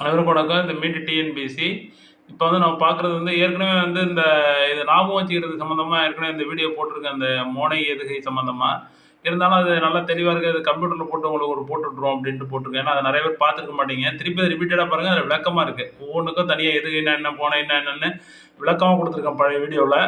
அனைவருக்கும் வணக்கம். இந்த மீட் டிஎன்பிசி இப்போ வந்து நம்ம பார்க்குறது வந்து ஏற்கனவே வந்து இந்த இது ஞாபகம் வச்சுக்கிறது சம்மந்தமாக ஏற்கனவே இந்த வீடியோ போட்டிருக்கேன். அந்த மோனை எதுகை சம்மந்தமாக இருந்தாலும் அது நல்லா தெளிவாக இருக்குது. அது கம்ப்யூட்டரில் போட்டு உங்களுக்கு ஒரு போட்டுவிட்ருவோம் அப்படின்ட்டு போட்டிருக்கேன். ஏன்னா அதை நிறைய பேர் பார்த்துருக்க மாட்டீங்க. திருப்பி அதை ரிப்பீட்டடாக பாருங்கள். அதில் விளக்கமாக இருக்குது. ஒவ்வொன்றுக்கும் தனியாக எதுகைன்னா என்ன, போனைன்னா என்னென்னு விளக்கமாக கொடுத்துருக்கேன் பழைய வீடியோவில்.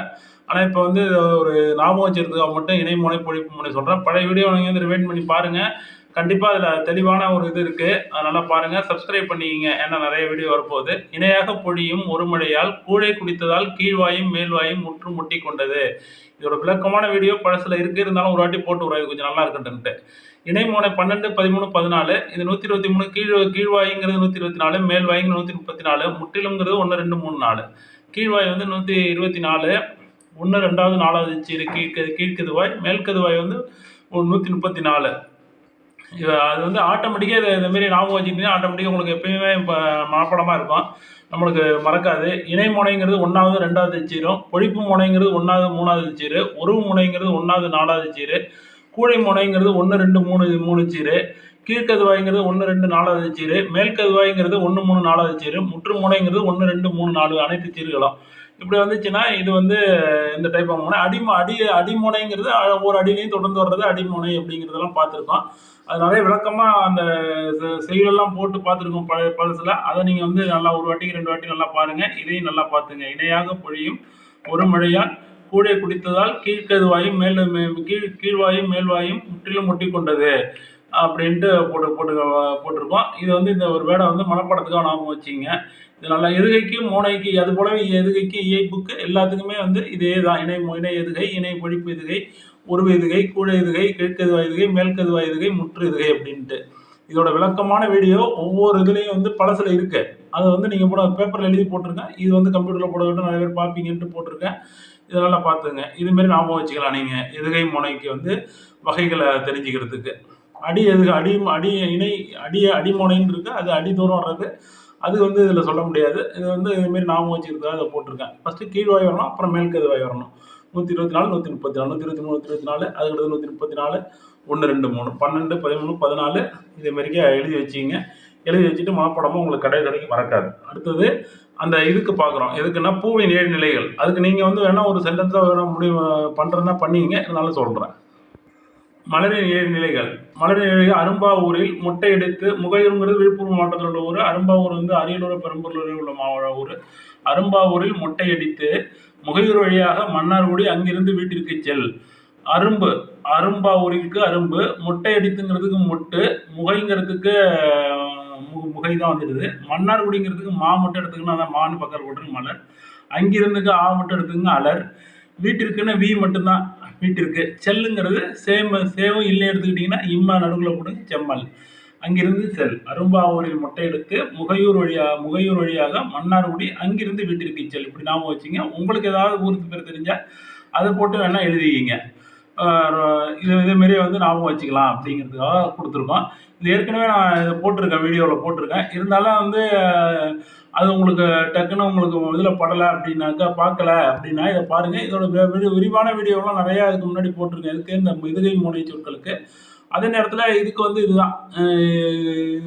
ஆனால் இப்போ வந்து ஒரு ஞாபகம் வச்சுக்கிறதுக்காக மட்டும் இணை முனை பொழிப்பு முனை சொல்கிறேன். பழைய வீடியோ நீங்கள் வந்து ரிவைண்ட் பண்ணி பாருங்கள். கண்டிப்பாக அதில் தெளிவான ஒரு இது இருக்குது. அதனால் பாருங்கள், சப்ஸ்கிரைப் பண்ணிக்கிங்க. ஏன்னா நிறைய வீடியோ வரப்போகுது. இணையாக பொழியும் ஒரு மழையால் கூழை குடித்ததால் கீழ்வாயும் மேல்வாயும் முற்று முட்டி கொண்டது. இதோட விளக்கமான வீடியோ பழசில் இருக்குது. இருந்தாலும் ஒரு வாட்டி போட்டு விடுறேன், இது கொஞ்சம் நல்லா இருக்குன்ட்டு. இணைமோனை 12, 13, 14 இது 123. கீழ்வாய்ங்கிறது 124, மேல்வாய்ங்கிறது 134, முற்றிலும்ங்கிறது 1, 2, 3, 4. கீழ்வாய் வந்து 124, 1, 2வது 4வது சீரு கீழ்கதுவாய், மேல்கதுவாய் வந்து 134. அது வந்து ஆட்டோமேட்டிக்காக இதுமாரி ஞாபகம் வச்சுக்கிட்டீங்கன்னா ஆட்டோமேட்டிக்காக உங்களுக்கு எப்பயுமே இப்போ மனப்படமாக இருக்கும், நம்மளுக்கு மறக்காது. இணை முனைங்கிறது 1வது 2வது சீரும், பொழிப்பு முனைங்கிறது 1வது 3வது சீரு, உருவு முனைங்கிறது 1வது 4வது சீரு, கூடை முனைங்கிறது 1, 2, 3 சீரு, கீழ்கதுவாய்ங்கிறது 1, 2, 4வது சீரு, மேல்கதுவாய்ங்கிறது 1, 3, 4வது சீரு, முற்று முனைங்கிறது 1, 2, 3, 4 அனைத்து சீர்களும். இப்படி வந்துச்சுன்னா இது வந்து இந்த டைப் ஆஃப் முனை. அடிமுனைங்கிறது ஒரு அடியிலையும் தொடர்ந்து வர்றது அடிமுனை அப்படிங்கிறதெல்லாம் பார்த்துருக்கோம். அது நிறைய விளக்கமாக அந்த செயலெல்லாம் போட்டு பார்த்துருக்கோம் பழசில். அதை நீங்கள் வந்து நல்லா ஒரு வாட்டிக்கு 2 வாட்டி நல்லா பாருங்கள். இதையும் நல்லா பார்த்துங்க. இணையாக பொழியும் ஒரு மழையால் கூடை குடித்ததால் கீழ்கதுவாயும் கீழ்வாயும் மேல்வாயும் முற்றிலும் முட்டி கொண்டது அப்படின்ட்டு போட்டிருக்கோம். இது வந்து இந்த ஒரு வேடை வந்து மனப்படத்துக்காக ஞாபகம் வச்சிங்க. இது நல்லா எதுகைக்கு மோனைக்கு அது போலவே எதுகைக்கு இயைப்புக்கு எல்லாத்துக்குமே வந்து இதே தான். இணை எதுகை, இணை பொழிப்பு எதுகை, உருவ எதுகை, கூடை எதுகை, கீழ்கதுவாய் எதுகை, மேல்கதுவாய் எதுகை, முற்று எதுகை அப்படின்ட்டு. இதோட விளக்கமான வீடியோ ஒவ்வொரு இதுலேயும் வந்து பழசில் இருக்கு. அதை வந்து நீங்கள் போட பேப்பரில் எழுதி போட்டிருக்கேன். இது வந்து கம்ப்யூட்டரில் போட விட்டு நிறைய பேர் பார்ப்பீங்கன்ட்டு போட்டிருக்கேன். இதெல்லாம் பார்த்துங்க. இதுமாரி ஞாபகம் வச்சுக்கலாம் நீங்கள் எதுகை முனைக்கு வந்து வகைகளை தெரிஞ்சுக்கிறதுக்கு. அடிமுனைன்னு இருக்கு. அது அடி தூரம் வர்றது. அது வந்து இதில் சொல்ல முடியாது. இது வந்து இதுமாரி ஞாபகம் வச்சுக்கிறதுக்காக அதை போட்டிருக்கேன். ஃபஸ்ட்டு கீழ்வாய் வரணும், அப்புறம் மேல்கதுவாய் வரணும். 124, 134, 123, 124, அதுக்கடுத்து 134, 1, 2, 3, 12, 13, 14 இதேமாரிக்கே எழுதி வச்சிங்க. எழுதி வச்சுட்டு மனப்படமாக உங்களுக்கு கடைக்கு மறக்காது. அடுத்தது அந்த இதுக்கு பார்க்குறோம். எதுக்குன்னா பூவின் 7 நிலைகள். அதுக்கு நீங்கள் வந்து வேணால் ஒரு சென்டென்ஸாக வேணால் முடிவு பண்ணுறதுனா பண்ணிங்க. இருந்தாலும் சொல்கிறேன். மலரின் 7 நிலைகள். மலரின் 7 அரும்பாவூரில் மொட்டை எடுத்து முகையூருங்கிறது விழுப்புரம் மாவட்டத்தில் உள்ள ஊர். அரும்பாவூர் வந்து அரியலூர் பெரம்பலூரில் உள்ள ஊர். அரும்பாவூரில் மொட்டை அடித்து முகையூர் வழியாக மன்னார்குடி, அங்கிருந்து வீட்டிற்கு செல். அரும்பாவூருக்கு அரும்பு, மொட்டை அடித்துங்கிறதுக்கு மொட்டு, முகைங்கிறதுக்கு முகை தான் வந்துடுது. மன்னார்குடிங்கிறதுக்கு மட்டும் எடுத்துக்கணும். அதான் மான்னு பக்கத்தில் போட்டுருக்கு மலர். அங்கிருந்துக்கு மட்டும் எடுத்துக்கங்க அலர். வீட்டிற்குன்னு வி மட்டும்தான் வீட்டிற்கு. செல்லுங்கிறது சேவும் இல்லை எடுத்துக்கிட்டிங்கன்னா இம்மா நடுவில் போடுங்க செம்மல். அங்கிருந்து செல். அரும்பாவூரில் மொட்டை எடுத்து முகையூர் வழியாக மன்னார்குடி, அங்கிருந்து வீட்டிற்கு செல். இப்படி ஞாபகம் வச்சுங்க. உங்களுக்கு ஏதாவது ஊருக்கு பேர் தெரிஞ்சால் அதை போட்டு வேணால் எழுதிக்கிங்க. இதேமாரி வந்து ஞாபகம் வச்சுக்கலாம் அப்படிங்கிறதுக்காக கொடுத்துருக்கோம். இது ஏற்கனவே நான் இதை போட்டிருக்கேன், வீடியோவில் போட்டிருக்கேன். இருந்தாலும் வந்து அது உங்களுக்கு டக்குன்னு உங்களுக்கு இதில் படலை அப்படின்னாக்கா, பார்க்கல அப்படின்னா இதை பாருங்கள். இதோட விரிவான வீடியோலாம் நிறையா அதுக்கு முன்னாடி போட்டிருக்கேன். இதுக்கு இந்த எதுகை முனை சொற்களுக்கு. அதே நேரத்தில் இதுக்கு வந்து இதுதான்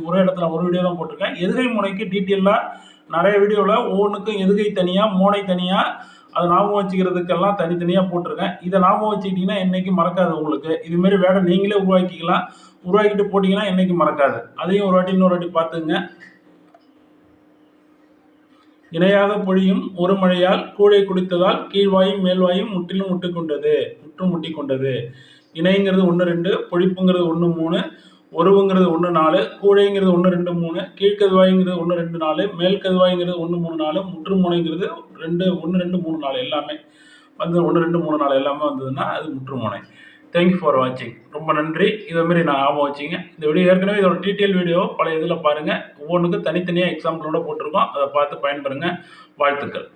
ஒரே இடத்துல ஒரு வீடியோ தான் போட்டிருக்கேன். எதுகை முனைக்கு டீட்டெயிலாக நிறைய வீடியோவில் ஒவ்வொன்றுக்கும் எதுகை தனியாக, மோனை தனியாக, அதை ஞாபகம் வச்சுக்கிறதுக்கெல்லாம் தனித்தனியாக போட்டிருக்கேன். இதை ஞாபகம் வச்சுக்கிட்டிங்கன்னா என்றைக்கும் மறக்காது உங்களுக்கு. இதுமாரி வேடை நீங்களே உருவாக்கிக்கலாம். உருவாக்கிட்டு போட்டிங்கன்னா என்றைக்கும் மறக்காது. அதையும் ஒரு வாட்டி இன்னொரு வாட்டி பார்த்துங்க. இணையாக பொழியும் ஒரு மழையால் கூழை குடித்ததால் கீழ்வாயும் மேல்வாயும் முற்றிலும் முட்டி கொண்டது. இணைங்கிறது 1, 2, பொழிப்புங்கிறது 1, 3, உருவுங்கிறது 1, 4, கூழைங்கிறது 1, 2, 3, கீழ்கதுவாய்ங்கிறது 1, 2, 4, மேல்கதுவாய்ங்கிறது 1, 3, 4, முற்று முனைங்கிறது 1, 2, 3, 4 எல்லாமே வந்து 1, 2, 3, 4 எல்லாமே வந்ததுன்னா அது முற்று முனை. தேங்க்யூ ஃபார் வாட்சிங். ரொம்ப நன்றி. இதேமாரி நான் ஞாபகம் வச்சிங்க. இந்த வீடியோ ஏற்கனவே இதோட டீட்டெயில் வீடியோ பழைய இதில் பாருங்கள். ஒவ்வொன்றுக்கும் தனித்தனியாக எக்ஸாம்பிளோட போட்டிருக்கோம். அதை பார்த்து பயன்பெறுங்க. வாழ்த்துக்கள்.